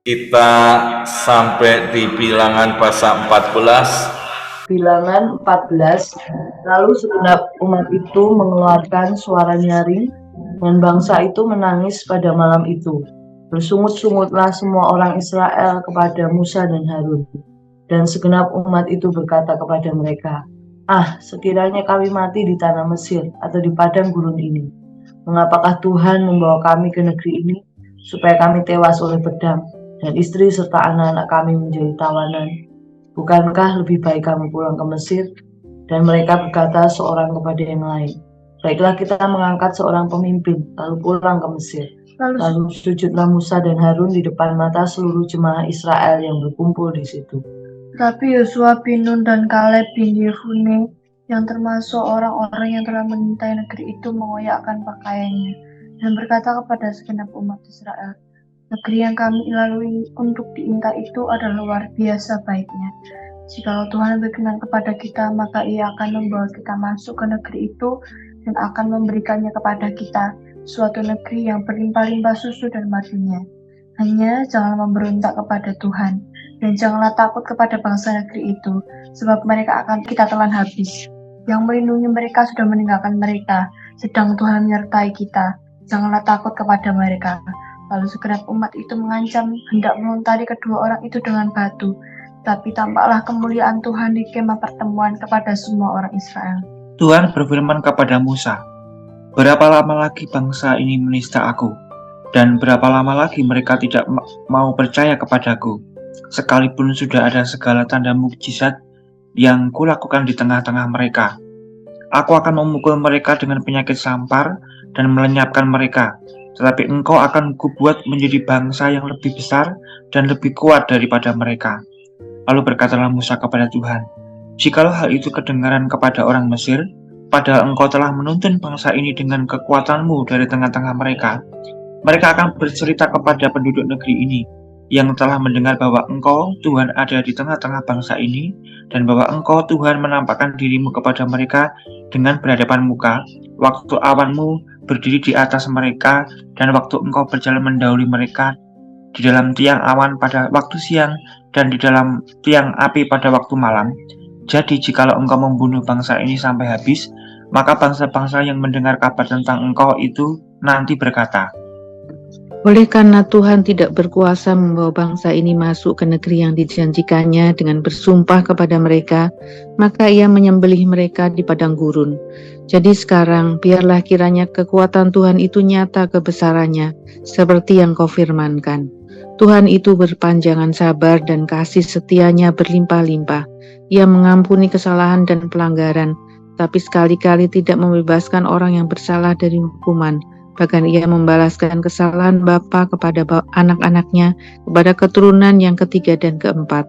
Kita sampai di bilangan pasal 14. Bilangan 14. Lalu segenap umat itu mengeluarkan suara nyaring, dan bangsa itu menangis pada malam itu. Bersungut-sungutlah semua orang Israel kepada Musa dan Harun. Dan segenap umat itu berkata kepada mereka, sekiranya kami mati di tanah Mesir atau di padang gurun ini, mengapakah Tuhan membawa kami ke negeri ini, supaya kami tewas oleh pedang, dan istri serta anak-anak kami menjadi tawanan? Bukankah lebih baik kami pulang ke Mesir? Dan mereka berkata seorang kepada yang lain, baiklah kita mengangkat seorang pemimpin, lalu pulang ke Mesir. Lalu sujudlah Musa dan Harun di depan mata seluruh jemaah Israel yang berkumpul di situ. Tapi Yosua bin Nun dan Kaleb bin Yefune, yang termasuk orang-orang yang telah mengintai negeri itu, mengoyakkan pakaiannya dan berkata kepada segenap umat Israel, negeri yang kami lalui untuk diintai itu adalah luar biasa baiknya. Jikalau Tuhan berkenan kepada kita, maka Ia akan membawa kita masuk ke negeri itu dan akan memberikannya kepada kita, suatu negeri yang berlimpah-limpah susu dan madunya. Hanya jangan memberontak kepada Tuhan, dan janganlah takut kepada bangsa negeri itu, sebab mereka akan kita telan habis. Yang melindungi mereka sudah meninggalkan mereka, sedang Tuhan menyertai kita. Janganlah takut kepada mereka. Lalu segenap umat itu mengancam hendak melontari kedua orang itu dengan batu. Tapi tampaklah kemuliaan Tuhan di kemah pertemuan kepada semua orang Israel. Tuhan berfirman kepada Musa, berapa lama lagi bangsa ini menista aku? Dan berapa lama lagi mereka tidak mau percaya kepadaku? Sekalipun sudah ada segala tanda mukjizat yang kulakukan di tengah-tengah mereka. Aku akan memukul mereka dengan penyakit sampar dan melenyapkan mereka. Tetapi engkau akan kubuat menjadi bangsa yang lebih besar dan lebih kuat daripada mereka. Lalu berkatalah Musa kepada Tuhan, jikalau hal itu kedengaran kepada orang Mesir, padahal engkau telah menuntun bangsa ini dengan kekuatanmu dari tengah-tengah mereka, mereka akan bercerita kepada penduduk negeri ini, yang telah mendengar bahwa engkau, Tuhan, ada di tengah-tengah bangsa ini, dan bahwa engkau, Tuhan, menampakkan dirimu kepada mereka dengan berhadapan muka, waktu awanmu berdiri di atas mereka, dan waktu engkau berjalan mendahului mereka di dalam tiang awan pada waktu siang, dan di dalam tiang api pada waktu malam. Jadi jikalau engkau membunuh bangsa ini sampai habis, maka bangsa-bangsa yang mendengar kabar tentang engkau itu nanti berkata, oleh karena Tuhan tidak berkuasa membawa bangsa ini masuk ke negeri yang dijanjikannya dengan bersumpah kepada mereka, maka Ia menyembelih mereka di padang gurun. Jadi sekarang biarlah kiranya kekuatan Tuhan itu nyata kebesarannya, seperti yang kau firmankan. Tuhan itu berpanjangan sabar dan kasih setianya berlimpah-limpah. Ia mengampuni kesalahan dan pelanggaran, tapi sekali-kali tidak membebaskan orang yang bersalah dari hukuman. Bahkan Ia membalaskan kesalahan bapa kepada anak-anaknya, kepada keturunan yang ketiga dan keempat.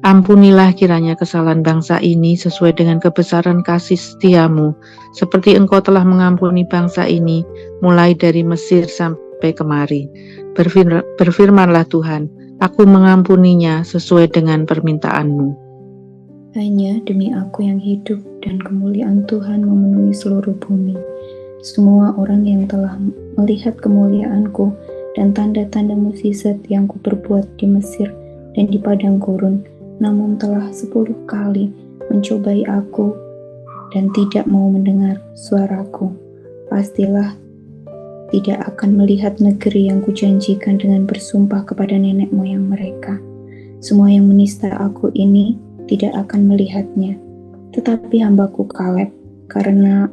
Ampunilah kiranya kesalahan bangsa ini sesuai dengan kebesaran kasih setiamu, seperti Engkau telah mengampuni bangsa ini, mulai dari Mesir sampai kemari. Berfirmanlah Tuhan, aku mengampuninya sesuai dengan permintaan-Mu. Hanya demi aku yang hidup dan kemuliaan Tuhan memenuhi seluruh bumi. Semua orang yang telah melihat kemuliaanku dan tanda-tanda mukjizat yang kuperbuat di Mesir dan di padang gurun, namun telah 10 kali mencobai aku dan tidak mau mendengar suaraku, pastilah tidak akan melihat negeri yang kujanjikan dengan bersumpah kepada nenek moyang mereka. Semua yang menista aku ini tidak akan melihatnya, tetapi hambaku Kaleb, karena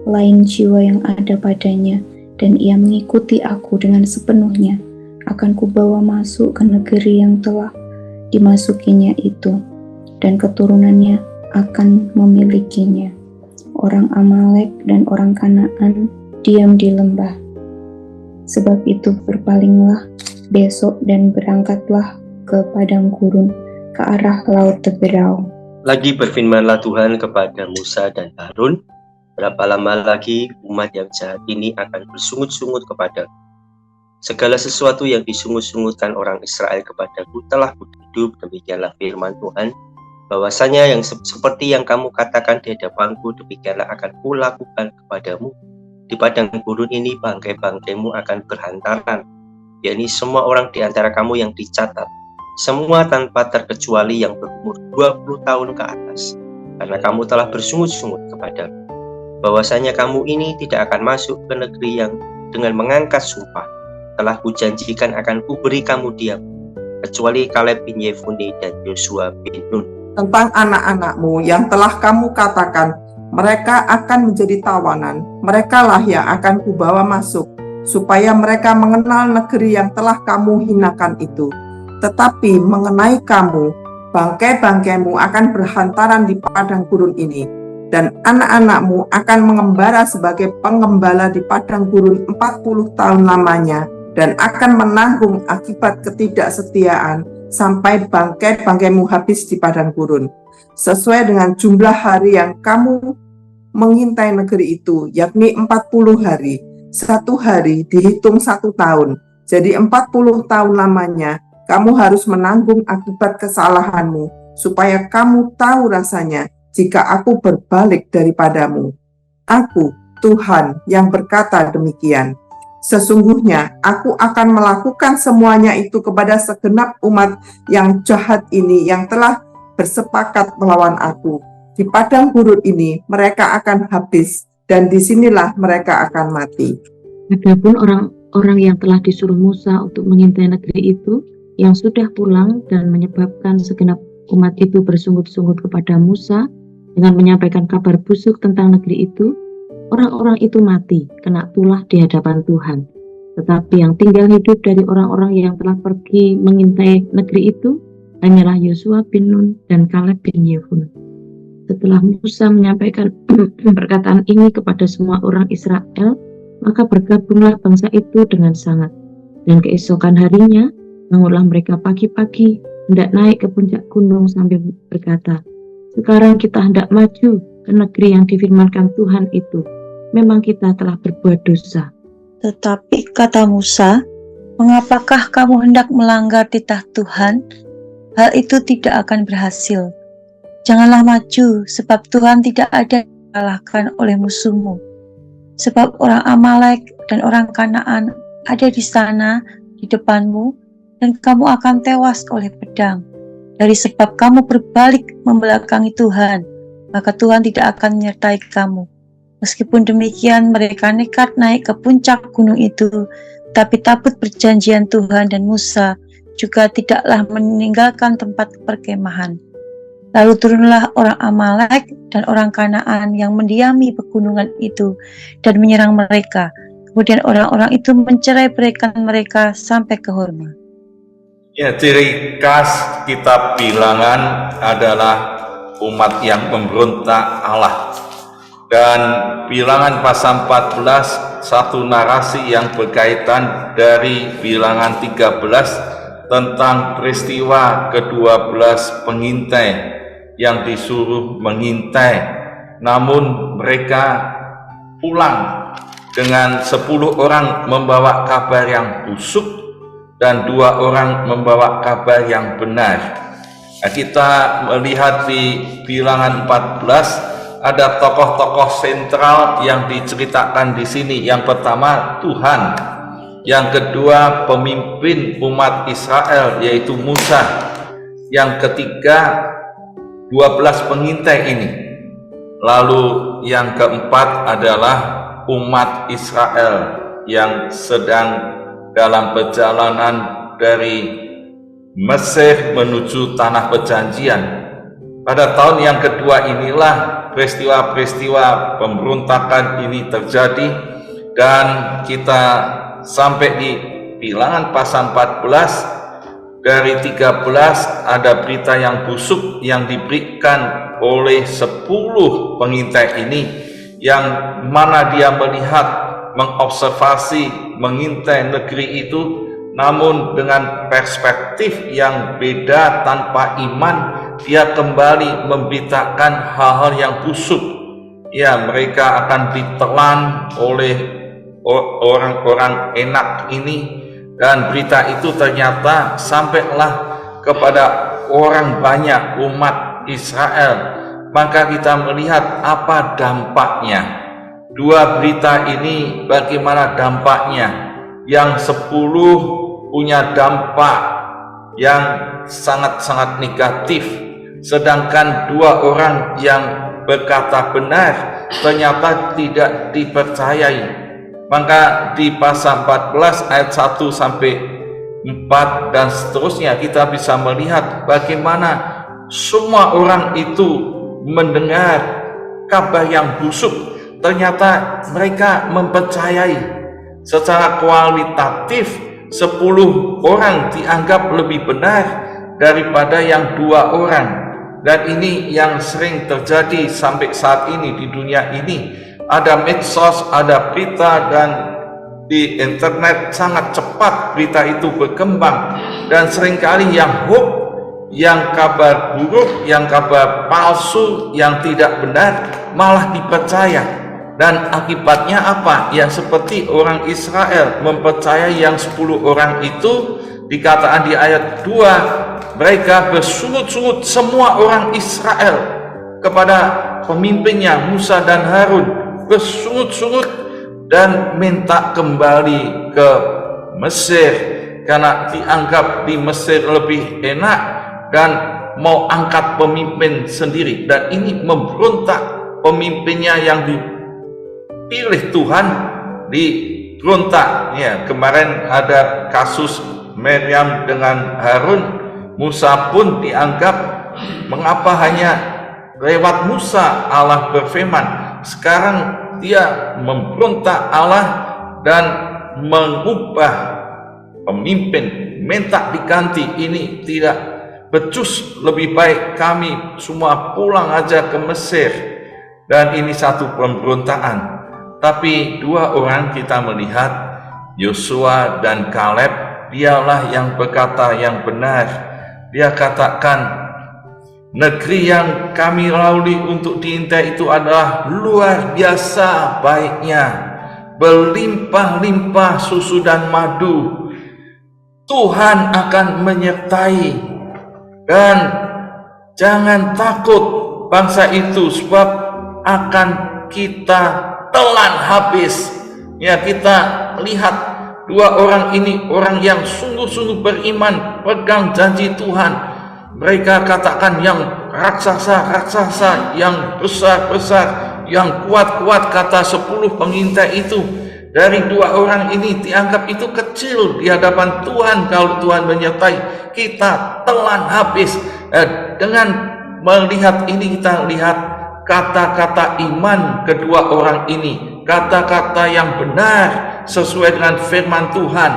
lain jiwa yang ada padanya, dan ia mengikuti aku dengan sepenuhnya, akan kubawa masuk ke negeri yang telah dimasukinya itu, dan keturunannya akan memilikinya. Orang Amalek dan orang Kanaan diam di lembah. Sebab itu berpalinglah besok dan berangkatlah ke padang gurun, ke arah laut Teberau. Lagi berfirmanlah Tuhan kepada Musa dan Harun, berapa lama lagi umat yang jahat ini akan bersungut-sungut kepadaku? Segala sesuatu yang disungut-sungutkan orang Israel kepadaku telah kuhidup, demikianlah firman Tuhan, bahwasanya yang seperti yang kamu katakan di hadapanku, demikianlah akan kulakukan kepadamu. Di padang gurun ini bangkai-bangkaimu akan berhantaran, yakni semua orang di antara kamu yang dicatat, semua tanpa terkecuali yang berumur 20 tahun ke atas, karena kamu telah bersungut-sungut kepadaku, bahwasanya kamu ini tidak akan masuk ke negeri yang dengan mengangkat sumpah telah kujanjikan akan kuberi kamu diam, kecuali Kaleb bin Yefune dan Yosua bin Nun. Tentang anak-anakmu yang telah kamu katakan, mereka akan menjadi tawanan, merekalah yang akan kubawa masuk, supaya mereka mengenal negeri yang telah kamu hinakan itu. Tetapi mengenai kamu, bangkai-bangkaimu akan berhantaran di padang gurun ini, dan anak-anakmu akan mengembara sebagai pengembala di padang gurun 40 tahun lamanya, dan akan menanggung akibat ketidaksetiaan sampai bangkai-bangkaimu habis di padang gurun, sesuai dengan jumlah hari yang kamu mengintai negeri itu, yakni 40 hari. 1 hari dihitung 1 tahun, jadi 40 tahun lamanya kamu harus menanggung akibat kesalahanmu, supaya kamu tahu rasanya jika aku berbalik daripadamu. Aku, Tuhan, yang berkata demikian. Sesungguhnya aku akan melakukan semuanya itu kepada segenap umat yang jahat ini yang telah bersepakat melawan aku. Di padang gurun ini mereka akan habis, dan disinilah mereka akan mati. Adapun orang-orang yang telah disuruh Musa untuk mengintai negeri itu, yang sudah pulang dan menyebabkan segenap umat itu bersungut-sungut kepada Musa dengan menyampaikan kabar busuk tentang negeri itu, orang-orang itu mati, kena tulah di hadapan Tuhan. Tetapi yang tinggal hidup dari orang-orang yang telah pergi mengintai negeri itu, hanyalah Yosua bin Nun dan Kaleb bin Yefune. Setelah Musa menyampaikan perkataan ini kepada semua orang Israel, maka bergabunglah bangsa itu dengan sangat. Dan keesokan harinya, bangunlah mereka pagi-pagi, hendak naik ke puncak gunung sambil berkata, "Sekarang kita hendak maju ke negeri yang difirmankan Tuhan itu. Memang kita telah berbuat dosa." Tetapi kata Musa, "Mengapakah kamu hendak melanggar titah Tuhan? Hal itu tidak akan berhasil. Janganlah maju, sebab Tuhan tidak ada yang dikalahkan oleh musuhmu. Sebab orang Amalek dan orang Kanaan ada di sana di depanmu, dan kamu akan tewas oleh pedang. Dari sebab kamu berbalik membelakangi Tuhan, maka Tuhan tidak akan menyertai kamu." Meskipun demikian, mereka nekat naik ke puncak gunung itu, tapi tabut perjanjian Tuhan dan Musa juga tidaklah meninggalkan tempat perkemahan. Lalu turunlah orang Amalek dan orang Kanaan yang mendiami pegunungan itu dan menyerang mereka. Kemudian orang-orang itu mencerai-beraikan mereka sampai ke Horma. Ya, ciri khas kitab Bilangan adalah umat yang memberontak Allah. Dan Bilangan pasal 14, satu narasi yang berkaitan dari Bilangan 13 tentang peristiwa ke-12 pengintai yang disuruh mengintai, namun mereka pulang dengan 10 orang membawa kabar yang busuk dan 2 orang membawa kabar yang benar. Nah, kita melihat di Bilangan 14 ada tokoh-tokoh sentral yang diceritakan di sini. Yang pertama Tuhan, yang kedua pemimpin umat Israel yaitu Musa, yang ketiga 12 pengintai ini, lalu yang keempat adalah umat Israel yang sedang dalam perjalanan dari Mesir menuju tanah perjanjian. Pada tahun yang kedua inilah peristiwa-peristiwa pemberontakan ini terjadi, dan kita sampai di Bilangan pasal 14. Dari 13 ada berita yang busuk yang diberikan oleh 10 pengintai ini, yang mana dia melihat, mengobservasi, mengintai negeri itu, namun dengan perspektif yang beda, tanpa iman. Dia kembali memberitakan hal-hal yang busuk. Ya, mereka akan ditelan oleh orang-orang enak ini, dan berita itu ternyata sampailah kepada orang banyak umat Israel. Maka kita melihat apa dampaknya. 2 berita ini bagaimana dampaknya. Yang 10 punya dampak yang sangat-sangat negatif, sedangkan dua orang yang berkata benar ternyata tidak dipercayai. Maka di pasal 14 ayat 1 sampai 4 dan seterusnya kita bisa melihat bagaimana semua orang itu mendengar kabar yang busuk, ternyata mereka mempercayai. Secara kualitatif 10 orang dianggap lebih benar daripada yang 2 orang, dan ini yang sering terjadi sampai saat ini di dunia ini. Ada medsos, ada berita, dan di internet sangat cepat berita itu berkembang, dan seringkali yang hoax, yang kabar buruk, yang kabar palsu, yang tidak benar malah dipercaya. Dan akibatnya apa? Ya seperti orang Israel mempercayai yang 10 orang itu. Dikatakan di ayat 2, mereka bersungut-sungut semua orang Israel kepada pemimpinnya Musa dan Harun, bersungut-sungut dan minta kembali ke Mesir karena dianggap di Mesir lebih enak, dan mau angkat pemimpin sendiri. Dan ini memberontak, pemimpinnya yang dipilih Tuhan diberontak. Ya, kemarin ada kasus Miriam dengan Harun. Musa pun dianggap, mengapa hanya lewat Musa Allah berfirman. Sekarang dia memberontak Allah dan mengubah pemimpin, minta diganti. Ini tidak becus, lebih baik kami semua pulang aja ke Mesir. Dan ini satu pemberontakan. Tapi 2 orang kita melihat, Yosua dan Kaleb, dialah yang berkata yang benar. Dia katakan, negeri yang kami lalui untuk diintai itu adalah luar biasa baiknya, berlimpah-limpah susu dan madu. Tuhan akan menyertai, dan jangan takut bangsa itu, sebab akan kita telan habis. Ya, kita lihat 2 orang ini orang yang sungguh-sungguh beriman, pegang janji Tuhan. Mereka katakan yang raksasa-raksasa, yang besar-besar, yang kuat-kuat, kata 10 pengintai itu. Dari 2 orang ini dianggap itu kecil di hadapan Tuhan. Kalau Tuhan menyertai, kita telan habis. Dengan melihat ini kita lihat kata-kata iman kedua orang ini, kata-kata yang benar sesuai dengan firman Tuhan.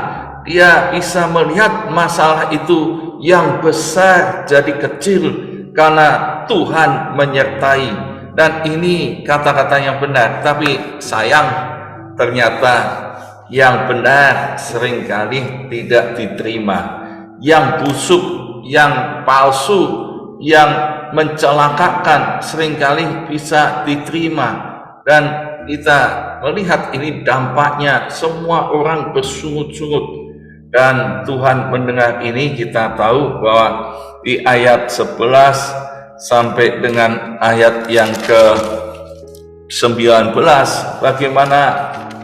Dia bisa melihat masalah itu yang besar jadi kecil karena Tuhan menyertai. Dan ini kata-kata yang benar. Tapi sayang, ternyata yang benar seringkali tidak diterima. Yang busuk, yang palsu, yang mencelakakan seringkali bisa diterima. Dan kita melihat ini dampaknya, semua orang bersungut-sungut. Dan Tuhan mendengar ini. Kita tahu bahwa di ayat 11 sampai dengan ayat yang ke-19 bagaimana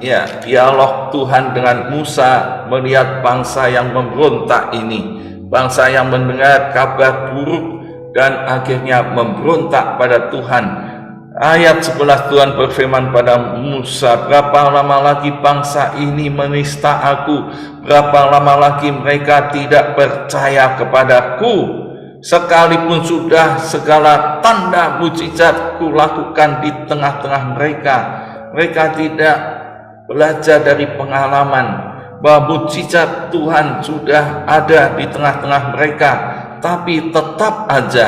ya dialog Tuhan dengan Musa melihat bangsa yang memberontak ini, bangsa yang mendengar kabar buruk dan akhirnya memberontak pada Tuhan. Ayat 11 Tuhan berfirman pada Musa, berapa lama lagi bangsa ini menista aku? Berapa lama lagi mereka tidak percaya kepadaku? Sekalipun sudah segala tanda mujizat kulakukan di tengah-tengah mereka, mereka tidak belajar dari pengalaman bahwa mujizat Tuhan sudah ada di tengah-tengah mereka, tapi tetap aja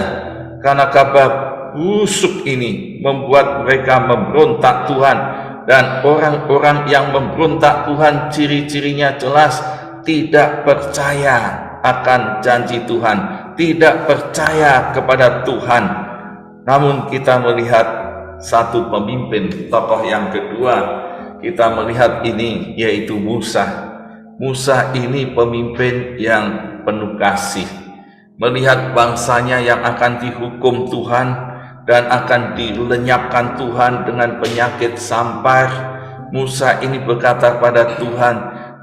karena kabar busuk ini membuat mereka memberontak Tuhan. Dan orang-orang yang memberontak Tuhan ciri-cirinya jelas, tidak percaya akan janji Tuhan, tidak percaya kepada Tuhan. Namun kita melihat satu pemimpin, tokoh yang kedua, kita melihat ini yaitu Musa. Musa ini pemimpin yang penuh kasih, melihat bangsanya yang akan dihukum Tuhan dan akan dilenyapkan Tuhan dengan penyakit sampar. Musa ini berkata pada Tuhan,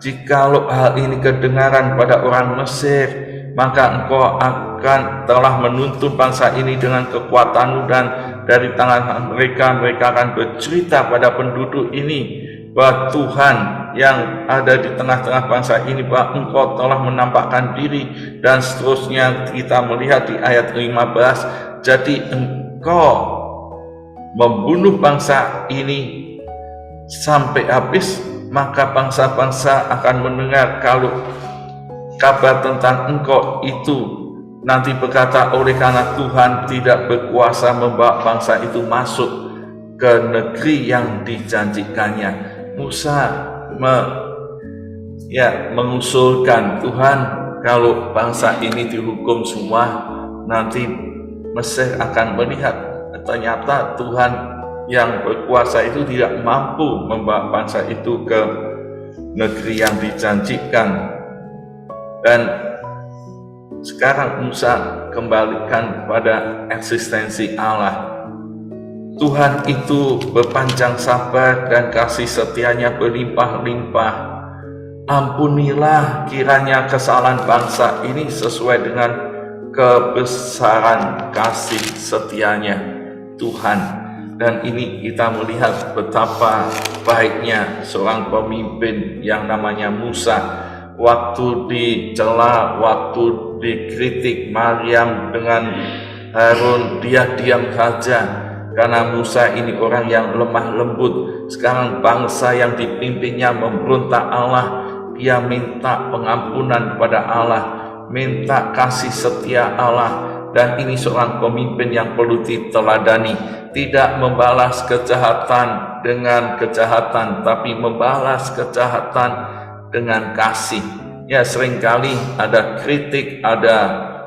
jikalau hal ini kedengaran pada orang Mesir, maka engkau akan telah menuntun bangsa ini dengan kekuatanmu, dan dari tangan mereka akan bercerita pada penduduk ini bahwa Tuhan yang ada di tengah-tengah bangsa ini, bahwa engkau telah menampakkan diri, dan seterusnya kita melihat di ayat 15, jadi engkau membunuh bangsa ini sampai habis, maka bangsa-bangsa akan mendengar kalau kabar tentang engkau itu nanti berkata, oleh karena Tuhan tidak berkuasa membawa bangsa itu masuk ke negeri yang dijanjikannya. Musa mengusulkan, Tuhan, kalau bangsa ini dihukum semua, nanti Mesir akan melihat ternyata Tuhan yang berkuasa itu tidak mampu membawa bangsa itu ke negeri yang dijanjikan. Dan sekarang Musa kembalikan pada eksistensi Allah. Tuhan itu berpanjang sabar dan kasih setianya berlimpah-limpah. Ampunilah kiranya kesalahan bangsa ini sesuai dengan kebesaran kasih setianya Tuhan. Dan ini kita melihat betapa baiknya seorang pemimpin yang namanya Musa. Waktu dicela, waktu dikritik Maryam dengan Harun, dia diam saja. Karena Musa ini orang yang lemah lembut. Sekarang bangsa yang dipimpinnya memberontak Allah, dia minta pengampunan kepada Allah, minta kasih setia Allah. Dan ini seorang pemimpin yang perlu diteladani. Tidak membalas kejahatan dengan kejahatan, tapi membalas kejahatan dengan kasih. Ya, seringkali ada kritik, ada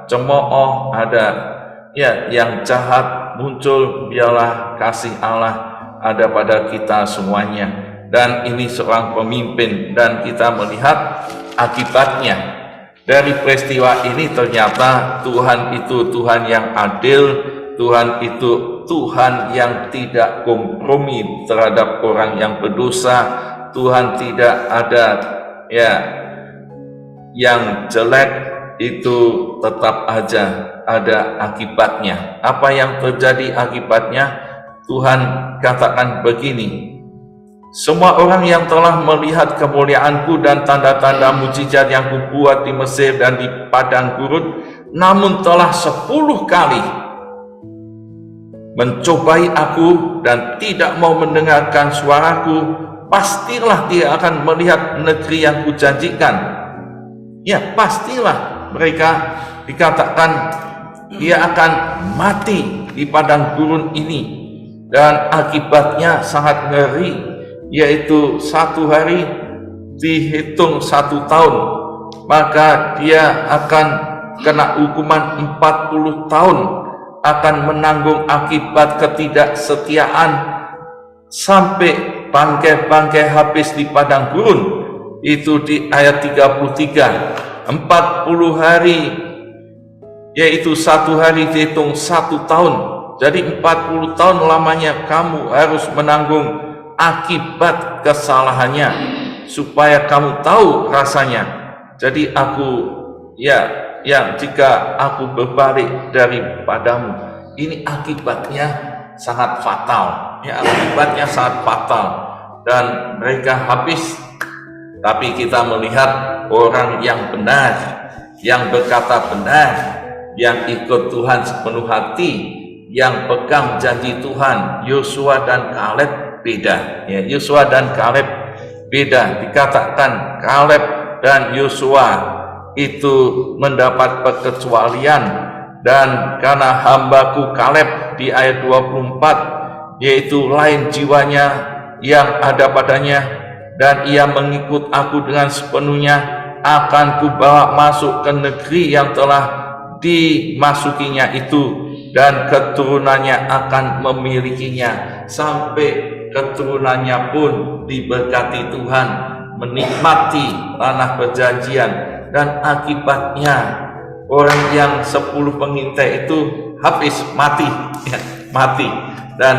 cemooh, ada yang jahat muncul, biarlah kasih Allah ada pada kita semuanya. Dan ini seorang pemimpin, dan kita melihat akibatnya. Dari peristiwa ini ternyata Tuhan itu Tuhan yang adil, Tuhan itu Tuhan yang tidak kompromi terhadap orang yang berdosa. Tuhan tidak ada yang jelek, itu tetap aja ada akibatnya. Apa yang terjadi akibatnya? Tuhan katakan begini, semua orang yang telah melihat kemuliaanku dan tanda-tanda mujizat yang kubuat di Mesir dan di padang gurun, namun telah 10 kali mencobai aku dan tidak mau mendengarkan suaraku, pastilah dia akan melihat negeri yang kujanjikan. Ya, pastilah mereka dikatakan dia akan mati di padang gurun ini, dan akibatnya sangat ngeri, yaitu 1 hari dihitung 1 tahun, maka dia akan kena hukuman 40 tahun, akan menanggung akibat ketidaksetiaan sampai bangkai-bangkai habis di padang gurun. Itu di ayat 33, 40 hari, yaitu 1 hari dihitung 1 tahun. Jadi 40 tahun lamanya kamu harus menanggung akibat kesalahannya, supaya kamu tahu rasanya. Jadi jika aku berbalik daripadamu, ini akibatnya sangat fatal. Ya, akibatnya sangat fatal, dan mereka habis. Tapi kita melihat orang yang benar, yang berkata benar, yang ikut Tuhan sepenuh hati, yang pegang janji Tuhan. Yosua dan Kaleb beda. Ya, Yosua dan Kaleb beda. Dikatakan Kaleb dan Yosua itu mendapat perkecualian, dan karena hambaku Kaleb di ayat 24, yaitu lain jiwanya yang ada padanya, dan ia mengikut aku dengan sepenuhnya, akan kubawa masuk ke negeri yang telah dimasukinya itu, dan keturunannya akan memilikinya, sampai keturunannya pun diberkati Tuhan, menikmati tanah perjanjian. Dan akibatnya orang yang 10 pengintai itu habis, mati, dan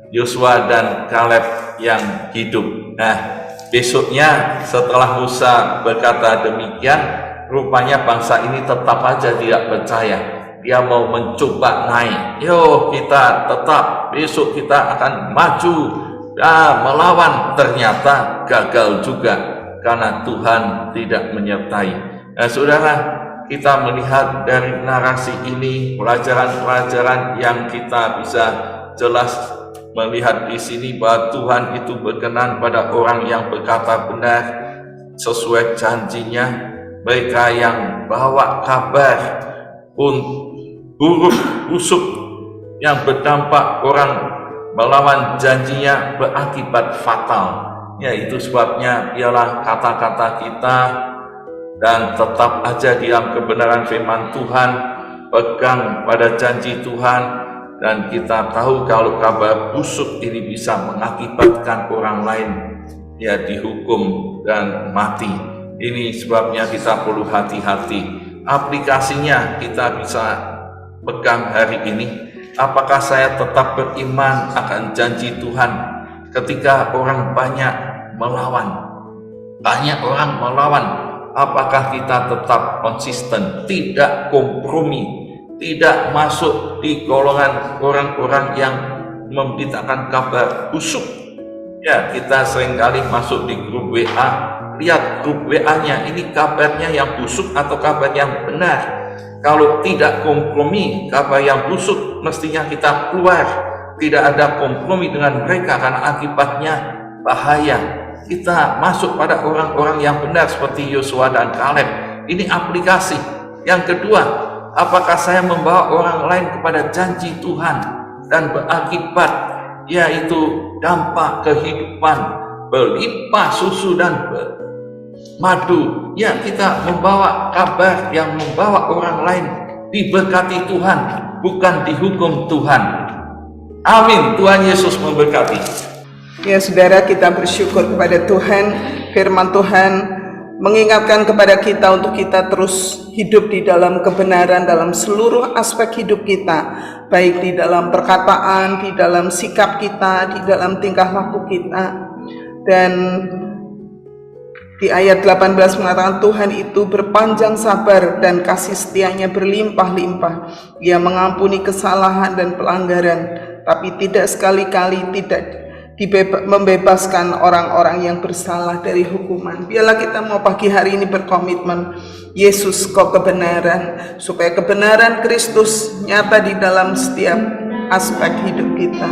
Yosua dan Kaleb yang hidup. Nah, Besoknya setelah Musa berkata demikian, rupanya bangsa ini tetap aja tidak percaya. Dia mau mencoba naik. Yo, kita tetap, besok kita akan maju melawan. Ternyata gagal juga karena Tuhan tidak menyertai. Nah, saudara, kita melihat dari narasi ini pelajaran-pelajaran yang kita bisa jelas melihat di sini bahwa Tuhan itu berkenan pada orang yang berkata benar sesuai janjinya, mereka yang bawa kabar buruk busuk yang berdampak orang melawan janjinya berakibat fatal. Ya, itu sebabnya ialah kata-kata kita dan tetap aja diam kebenaran firman Tuhan, pegang pada janji Tuhan. Dan kita tahu kalau kabar busuk ini bisa mengakibatkan orang lain ya dihukum dan mati. Ini sebabnya kita perlu hati-hati. Aplikasinya kita bisa pegang hari ini. Apakah saya tetap beriman akan janji Tuhan ketika orang banyak melawan? Banyak orang melawan. Apakah kita tetap konsisten, tidak kompromi? Tidak masuk di golongan orang-orang yang memberitakan kabar busuk. Ya, kita seringkali masuk di grup WA, lihat grup WA-nya, ini kabarnya yang busuk atau kabar yang benar. Kalau tidak kompromi, kabar yang busuk, mestinya kita keluar. Tidak ada kompromi dengan mereka karena akibatnya bahaya. Kita masuk pada orang-orang yang benar seperti Yosua dan Kaleb. Ini aplikasi. Yang kedua, apakah saya membawa orang lain kepada janji Tuhan dan berakibat yaitu dampak kehidupan berlimpah susu dan madu. Ya, kita membawa kabar yang membawa orang lain diberkati Tuhan, bukan dihukum Tuhan. Amin. Tuhan Yesus memberkati. Ya saudara, kita bersyukur kepada Tuhan. Firman Tuhan mengingatkan kepada kita untuk kita terus hidup di dalam kebenaran dalam seluruh aspek hidup kita, baik di dalam perkataan, di dalam sikap kita, di dalam tingkah laku kita. Dan di ayat 18 mengatakan Tuhan itu berpanjang sabar dan kasih setianya berlimpah-limpah. Ia mengampuni kesalahan dan pelanggaran, tapi tidak sekali-kali tidak membebaskan orang-orang yang bersalah dari hukuman. Biarlah kita mau pagi hari ini berkomitmen, Yesus kau kebenaran, supaya kebenaran Kristus nyata di dalam setiap aspek hidup kita.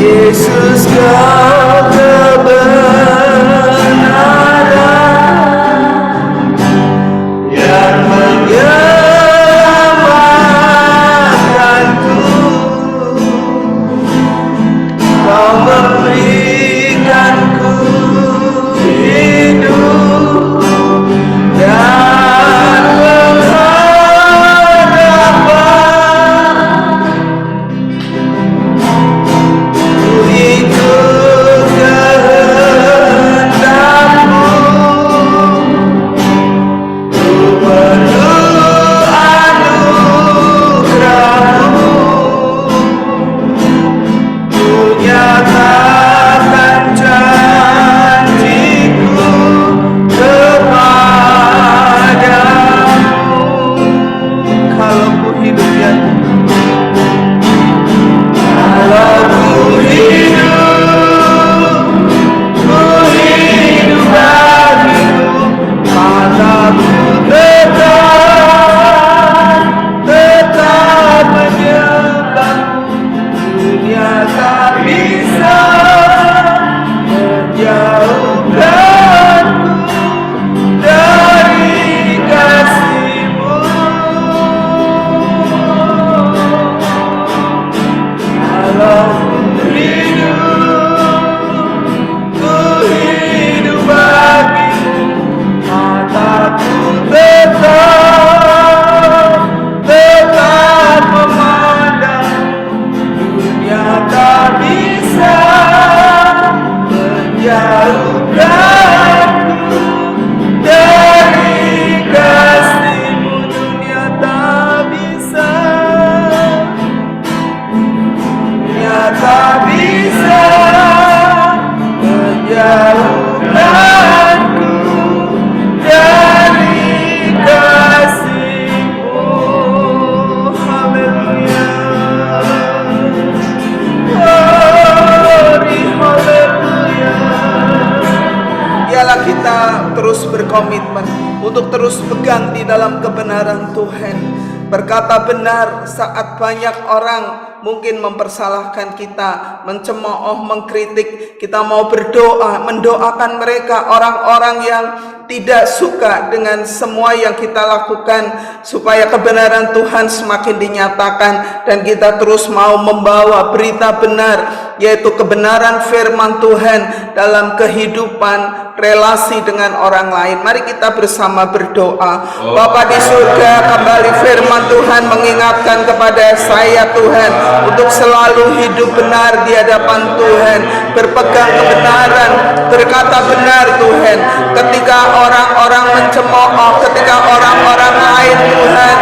Yesus kau kebenaran yang menyelamatkanku, kau memberikanku hidup dan pengharapan. Ku ikut kehendakmu, ku perlu anugerahmu, ku nyatakan janjiku kepadamu. Kalau ku hidup ya, kalau ku hidup bagimu, mataku tetap kebenaran Tuhan. Berkata benar saat banyak orang mungkin mempersalahkan kita, mencemooh, mengkritik. Kita mau berdoa, mendoakan mereka, orang-orang yang tidak suka dengan semua yang kita lakukan, supaya kebenaran Tuhan semakin dinyatakan dan kita terus mau membawa berita benar, yaitu kebenaran firman Tuhan dalam kehidupan relasi dengan orang lain. Mari kita bersama berdoa. Bapa di surga, kembali firman Tuhan mengingatkan kepada saya Tuhan, untuk selalu hidup benar di hadapan Tuhan, berpegang kebenaran, berkata benar Tuhan. Ketika orang-orang mencemooh, ketika orang-orang lain Tuhan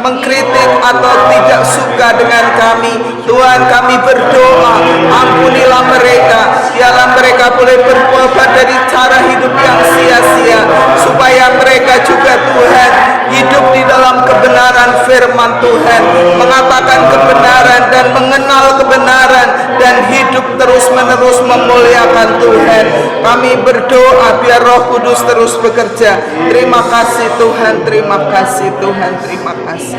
mengkritik atau tidak suka dengan kami, Tuhan, kami berdoa, ampunilah mereka, biarlah mereka boleh bertobat dari cara hidup yang sia-sia, supaya mereka juga Tuhan hidup di dalam kebenaran firman Tuhan, mengatakan kebenaran dan mengenal kebenaran, dan hidup terus-menerus memuliakan Tuhan. Kami berdoa biar Roh Kudus terus bekerja. Terima kasih Tuhan, terima kasih Tuhan, terima kasih.